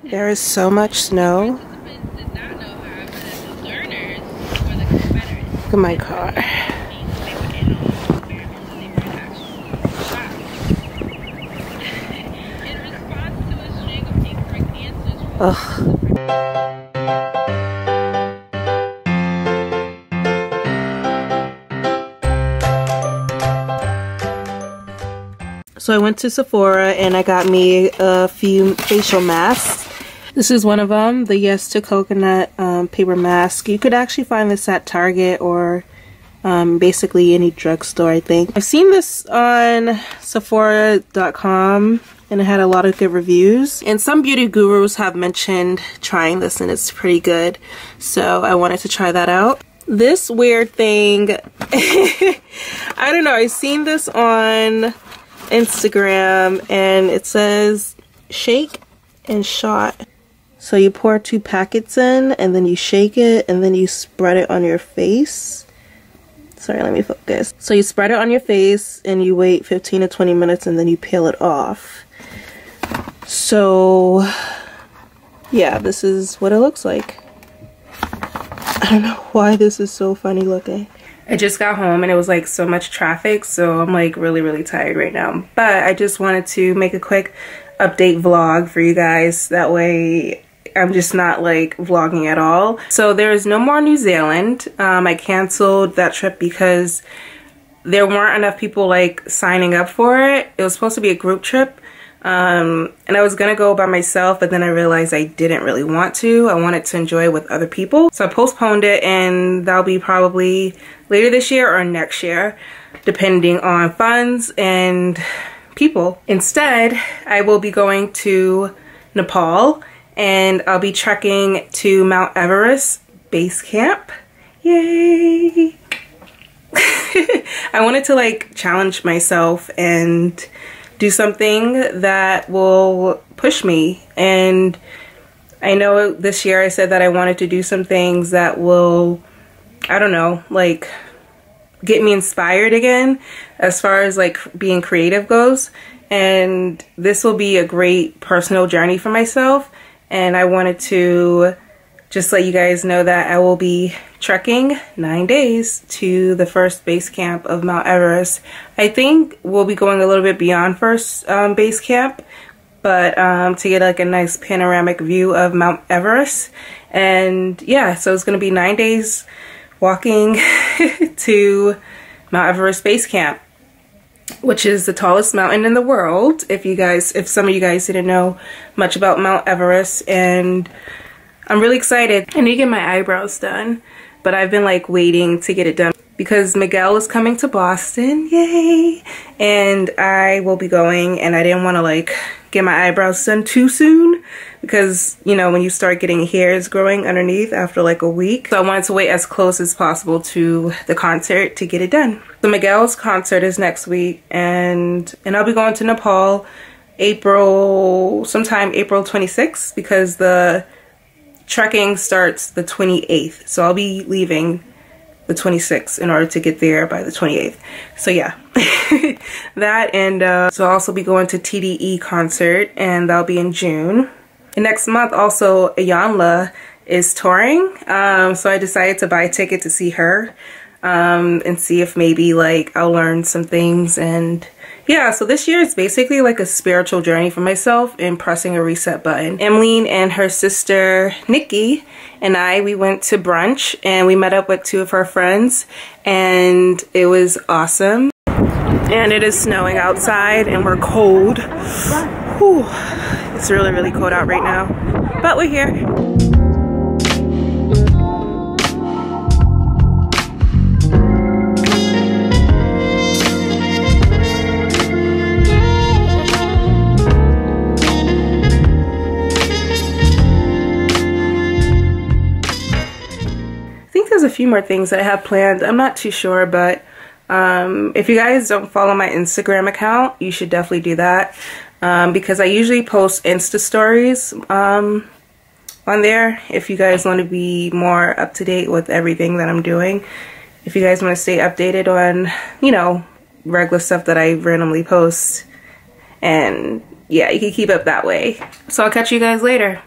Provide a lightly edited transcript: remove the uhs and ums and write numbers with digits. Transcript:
There is so much snow. Look at my car. Ugh. So I went to Sephora and I got me a few facial masks. This is one of them, the Yes to Coconut paper mask. You could actually find this at Target or basically any drugstore, I think. I've seen this on Sephora.com and it had a lot of good reviews. And some beauty gurus have mentioned trying this and it's pretty good. So I wanted to try that out. This weird thing, I don't know, I've seen this on Instagram and it says shake and shot. So you pour 2 packets in and then you shake it and then you spread it on your face. Sorry, let me focus. So you spread it on your face and you wait 15 to 20 minutes and then you peel it off. So yeah, this is what it looks like. I don't know why this is so funny looking. I just got home and it was like so much traffic, so I'm like really tired right now. But I just wanted to make a quick update vlog for you guys. That way I'm just not like vlogging at all. So there's no more New Zealand. I canceled that trip because there weren't enough people like signing up for it. It was supposed to be a group trip. And I was gonna go by myself, but then I realized I didn't really want to. I wanted to enjoy it with other people. So I postponed it and that'll be probably later this year or next year, depending on funds and people. Instead, I will be going to Nepal and I'll be trekking to Mount Everest base camp. Yay! I wanted to like challenge myself and do something that will push me. And I know this year I said that I wanted to do some things that will, I don't know, like get me inspired again as far as like being creative goes. And this will be a great personal journey for myself. And I wanted to just let you guys know that I will be trekking 9 days to the first base camp of Mount Everest. I think we'll be going a little bit beyond first base camp, but to get like a nice panoramic view of Mount Everest. And yeah, so it's going to be 9 days walking to Mount Everest base camp, which is the tallest mountain in the world. If some of you guys didn't know much about Mount Everest. And I'm really excited. I need to get my eyebrows done, but I've been like waiting to get it done because Miguel is coming to Boston, yay! And I will be going, and I didn't want to like get my eyebrows done too soon because, you know, when you start getting hairs growing underneath after like a week. So I wanted to wait as close as possible to the concert to get it done. So Miguel's concert is next week, and I'll be going to Nepal sometime April 26th because the trekking starts the 28th, so I'll be leaving the 26th in order to get there by the 28th. So yeah, that, and so I'll also be going to TDE concert, and that'll be in June. And next month also Ayanla is touring, so I decided to buy a ticket to see her and see if maybe like I'll learn some things. And yeah, so this year is basically like a spiritual journey for myself in pressing a reset button. Emmeline and her sister Nikki and we went to brunch and we met up with 2 of her friends, and it was awesome. And it is snowing outside and we're cold. Whew. It's really cold out right now, but we're here. There's a few more things that I have planned. I'm not too sure, but if you guys don't follow my Instagram account, you should definitely do that because I usually post Insta stories on there if you guys want to be more up to date with everything that I'm doing. If you guys want to stay updated on, you know, regular stuff that I randomly post, and yeah, you can keep up that way. So I'll catch you guys later.